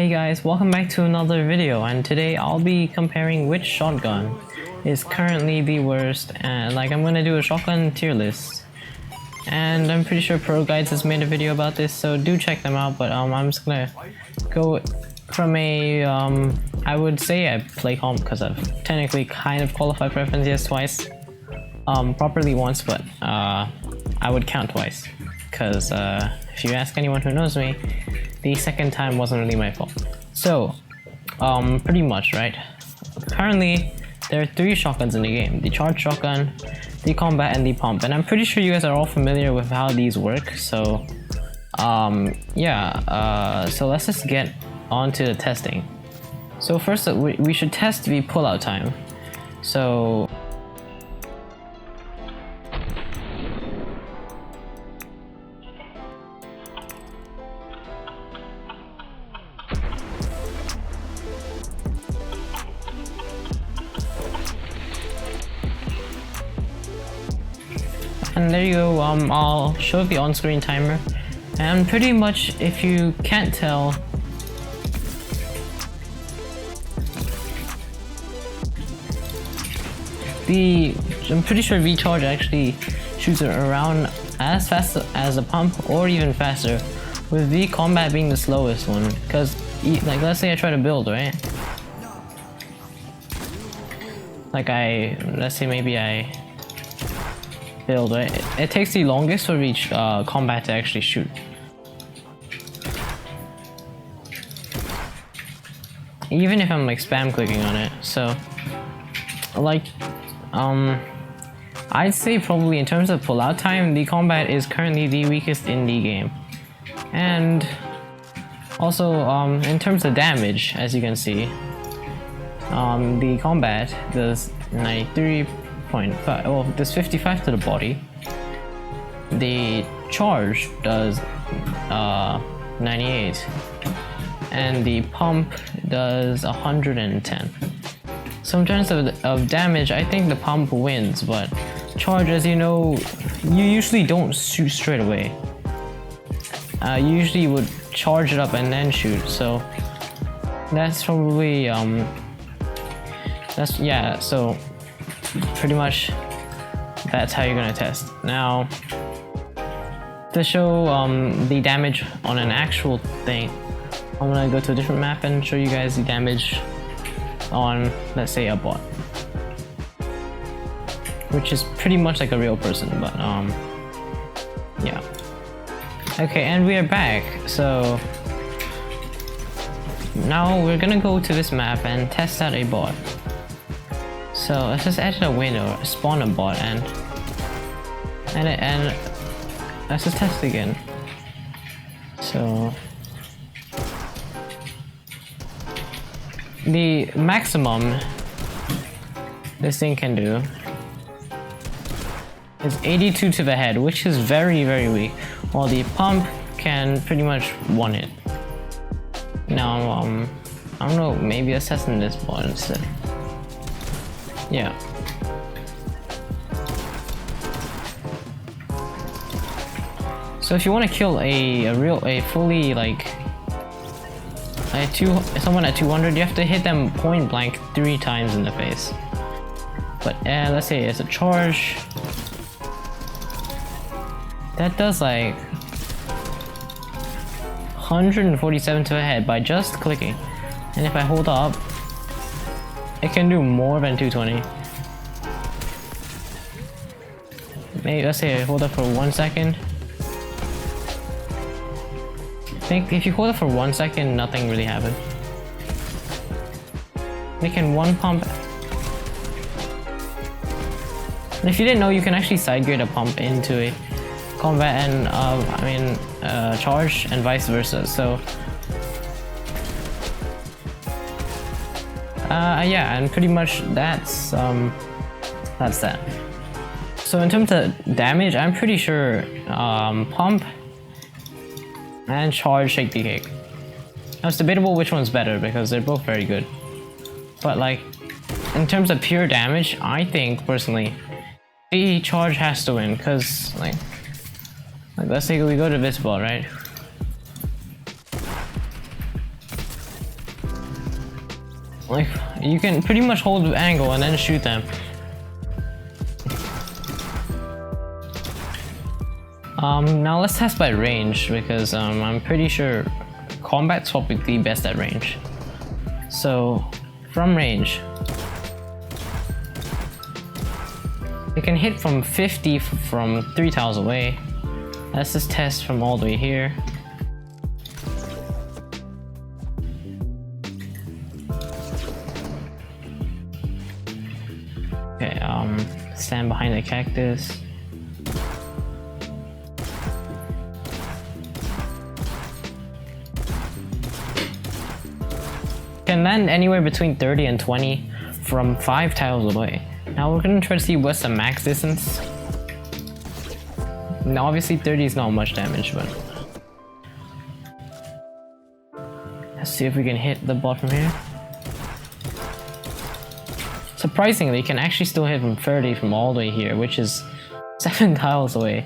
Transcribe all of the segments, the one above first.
Hey guys, welcome back to another video, and today I'll be comparing which shotgun is currently the worst, and I'm gonna do a shotgun tier list. And I'm pretty sure Pro Guides has made a video about this, so do check them out, but I'm just gonna go from a I would say I play comp because I've technically kind of qualified preference yes twice. Properly once, but I would count twice because if you ask anyone who knows me, the second time wasn't really my fault. So pretty much, right? Currently there are 3 shotguns in the game: the charge shotgun, the combat, and the pump. And I'm pretty sure you guys are all familiar with how these work, so so let's just get on to the testing. So first we should test the pullout time. So and there you go. I'll show the on-screen timer, and pretty much, if you can't tell, I'm pretty sure V-Charge actually shoots around as fast as a pump or even faster, with V-Combat being the slowest one. Because let's say I try to build, right? Let's say maybe I build, right? It takes the longest for each combat to actually shoot. Even if I'm spam clicking on it. So I'd say probably in terms of pullout time, the combat is currently the weakest in the game. And also in terms of damage, as you can see, the combat does 93.5, well, does 55 to the body. The charge does 98, and the pump does 110. So in terms of damage, I think the pump wins, but charge, as you know, you usually don't shoot straight away. You usually would charge it up and then shoot, so that's probably so pretty much that's how you're gonna test. Now, to show the damage on an actual thing, I'm gonna go to a different map and show you guys the damage on, let's say, a bot, which is pretty much like a real person, but yeah. Okay, and we are back. So now we're gonna go to this map and test out a bot. So let's just edit a window, spawn a bot, and let's just test again. So the maximum this thing can do is 82 to the head, which is very, very weak, while the pump can pretty much one hit. Now I don't know, maybe let's test in this bot instead. Yeah. So if you want to kill a fully someone at 200, you have to hit them point blank 3 times in the face. But let's say it's a charge. That does 147 to the head by just clicking. And if I hold up, it can do more than 220. Maybe let's say I hold up for 1 second. I think if you hold up for 1 second, nothing really happened. Making 1 pump. And if you didn't know, you can actually side grade a pump into a combat and charge, and vice versa. So yeah, and pretty much that's that. So in terms of damage, I'm pretty sure pump and charge shake the cake. Now it's debatable which one's better because they're both very good. But in terms of pure damage, I think personally the charge has to win, because let's say we go to this ball, right? Like, you can pretty much hold the angle and then shoot them. Now let's test by range, because I'm pretty sure combat's probably the best at range. So, from range, it can hit from 50 from 3 tiles away. Let's just test from all the way here. Okay, stand behind the cactus. Can land anywhere between 30 and 20 from 5 tiles away. Now we're gonna try to see what's the max distance. Now obviously 30 is not much damage, but let's see if we can hit the bot from here. Surprisingly, you can actually still hit from 30 from all the way here, which is 7 tiles away.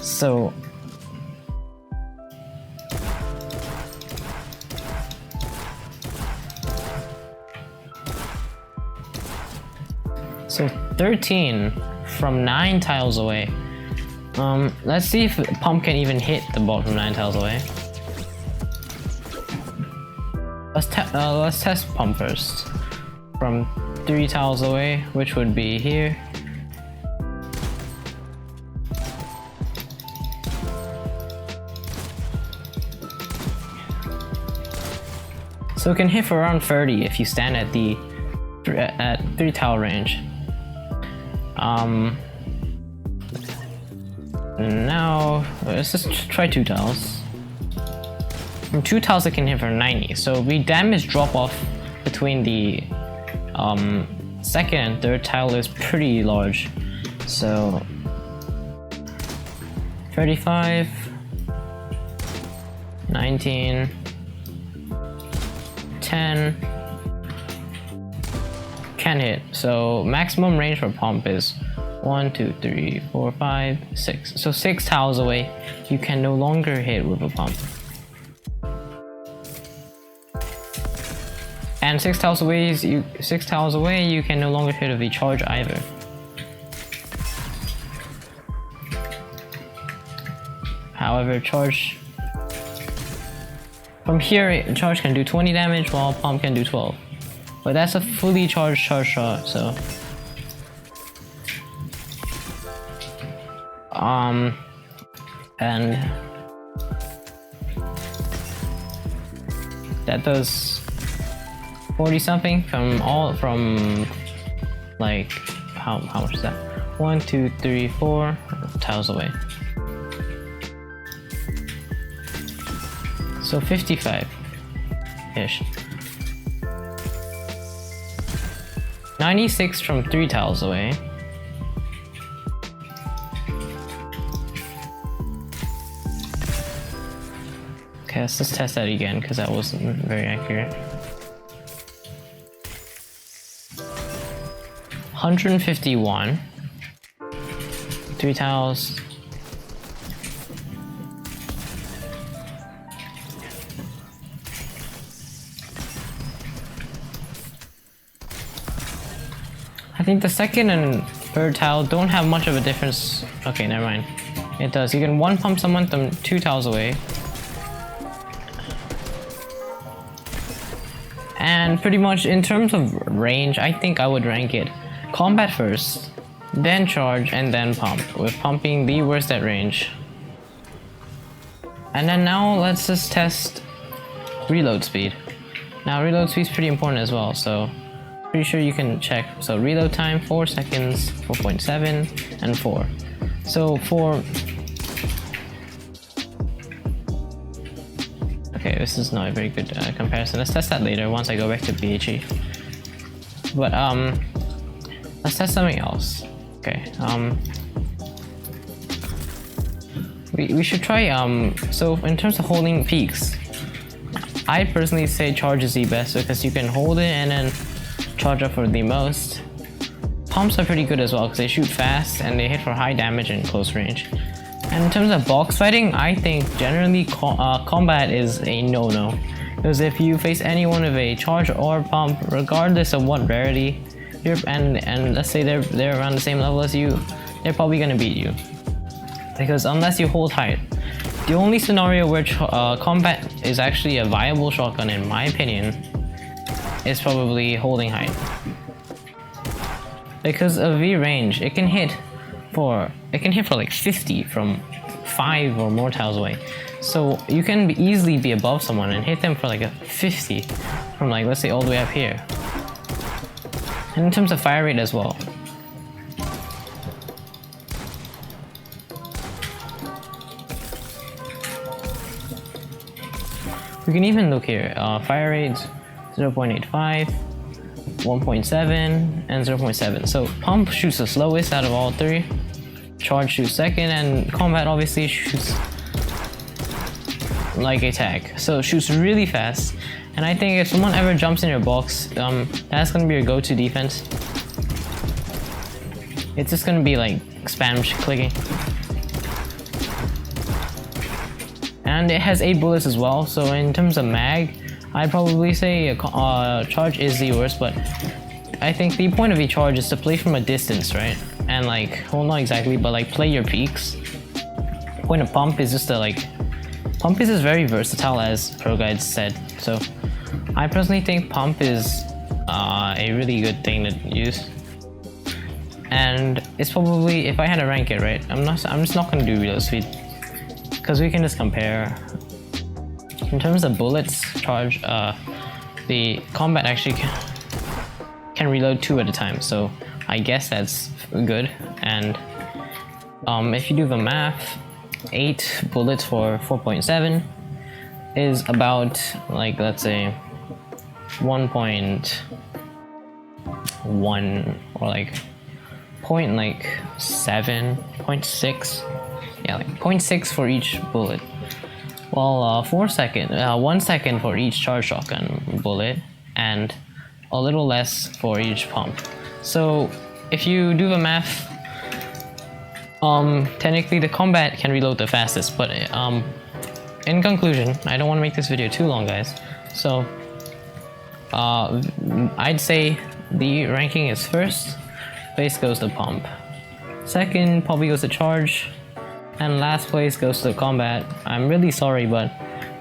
So So 13 from 9 tiles away. Let's see if Pump can even hit the bot from 9 tiles away. Let's test Pump first. From 3 tiles away, which would be here. So it can hit for around 30 if you stand at the 3 tile range. Now let's just try 2 tiles. From 2 tiles it can hit for 90, so the damage drop off between the second and third tile is pretty large. So 35, 19, 10 can hit. So maximum range for Pump is 1, 2, 3, 4, 5, 6. So 6 tiles away, you can no longer hit with a Pump. And 6 tiles away, you can no longer hit with a charge either. However, charge from here, charge can do 20 damage while Pump can do 12. But that's a fully charged charge shot, so and that does 40 something from like how much is that? 1, 2, 3, 4 tiles away. So 55-ish. 96 from 3 tiles away. Okay, let's just test that again because that wasn't very accurate. 151. 3 tiles. I think the second and third tile don't have much of a difference. Okay, never mind. It does. You can 1 pump someone from 2 tiles away. And pretty much in terms of range, I think I would rank it combat first, then charge, and then pump, with pumping the worst at range. And then now let's just test reload speed. Now reload speed is pretty important as well, so pretty sure you can check. So reload time 4 seconds, 4.7, and 4. So for okay, this is not a very good comparison. Let's test that later once I go back to PHE. But let's test something else. Okay, we should try so in terms of holding peaks, I personally say charge is the best because you can hold it and then charge up for the most. Pumps are pretty good as well because they shoot fast and they hit for high damage in close range. And in terms of box fighting, I think generally combat is a no-no because if you face anyone with a charge or pump, regardless of what rarity, and let's say they're around the same level as you, they're probably gonna beat you. Because unless you hold height, the only scenario where combat is actually a viable shotgun, in my opinion, is probably holding height. Because of V range, it can hit for like 50 from 5 or more tiles away. So you can easily be above someone and hit them for like a 50 from, like, let's say all the way up here. And in terms of fire rate as well. We can even look here, fire rates 0.85, 1.7, and 0.7. So pump shoots the slowest out of all three, charge shoots second, and combat obviously shoots like a tag. So it shoots really fast, and I think if someone ever jumps in your box, that's gonna be your go-to defense. It's just gonna be like spam clicking. And it has 8 bullets as well, so in terms of mag, I'd probably say charge is the worst, but I think the point of a charge is to play from a distance, right? And like, well, not exactly, but like play your peaks. Point of pump is just to like, pump is just very versatile, as pro guides said. So I personally think pump is a really good thing to use. And it's probably, if I had to rank it, right, I'm just not gonna do reload speed, because we can just compare. In terms of bullets, charge, the combat actually can reload 2 at a time, so I guess that's good. And if you do the math, 8 bullets for 4.7 is about, like, let's say 1.1 or like 0.6, yeah, like 0.6 for each bullet. Well, 1 second for each charge shotgun bullet, and a little less for each pump. So if you do the math, technically the combat can reload the fastest, but in conclusion, I don't want to make this video too long, guys. So I'd say the ranking is first, place goes to pump. Second probably goes to charge. And last place goes to combat. I'm really sorry, but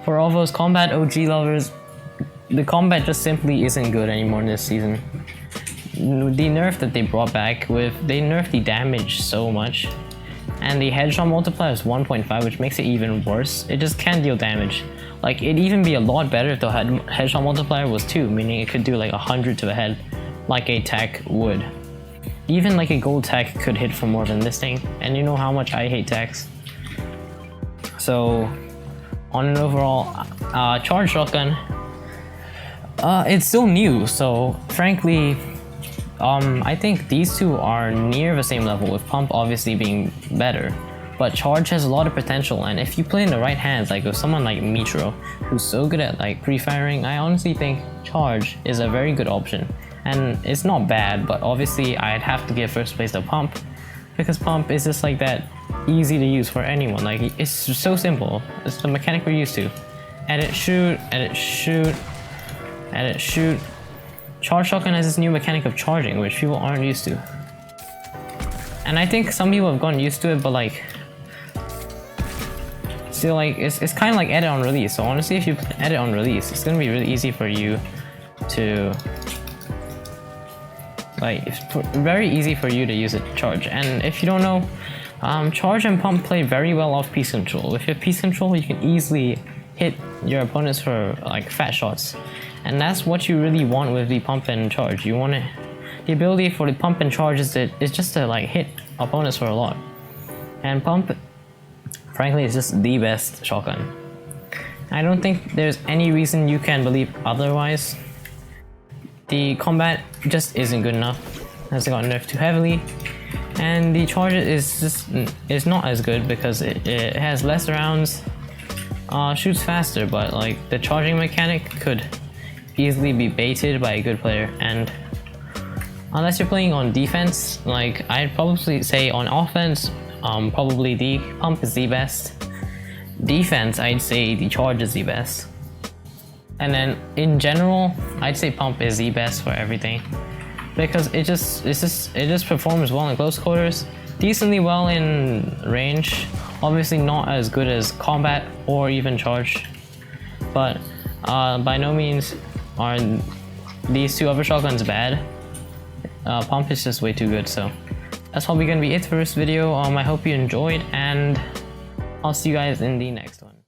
for all those combat OG lovers, the combat just simply isn't good anymore this season. The nerf that they brought back they nerfed the damage so much, and the headshot multiplier is 1.5, which makes it even worse. It just can't deal damage. Like, it'd even be a lot better if the headshot multiplier was 2, meaning it could do like 100 to the head, like a tech would. Even like a gold tech could hit for more than this thing, and you know how much I hate techs. So on an overall charge shotgun, it's still new, so frankly I think these two are near the same level, with pump obviously being better. But charge has a lot of potential, and if you play in the right hands, like with someone like Mitro, who's so good at like pre-firing, I honestly think charge is a very good option. And it's not bad, but obviously I'd have to give first place to pump, because pump is just like that easy to use for anyone. Like, it's so simple. It's the mechanic we're used to. Edit, shoot, edit, shoot, edit, shoot. Charge shotgun has this new mechanic of charging, which people aren't used to. And I think some people have gotten used to it, but like, still, like, it's kind of like edit on release. So honestly, if you edit on release, it's gonna be really easy for you to, like, it's very easy for you to use it charge. And if you don't know, charge and pump play very well off piece control. With your piece control, you can easily hit your opponents for like fat shots, and that's what you really want with the pump and charge. You want the ability for the pump and charge is just to like hit opponents for a lot. And pump, frankly, is just the best shotgun. I don't think there's any reason you can believe otherwise. The combat just isn't good enough, as it got nerfed too heavily, and the charge is not as good because it has less rounds, shoots faster, but like the charging mechanic could easily be baited by a good player. And unless you're playing on defense, like, I'd probably say on offense, probably the pump is the best. Defense, I'd say the charge is the best. And then in general, I'd say pump is the best for everything because it just performs well in close quarters, decently well in range. Obviously not as good as combat or even charge, but by no means are these two other shotguns bad. Pump is just way too good. So that's probably gonna be it for this video. I hope you enjoyed, and I'll see you guys in the next one.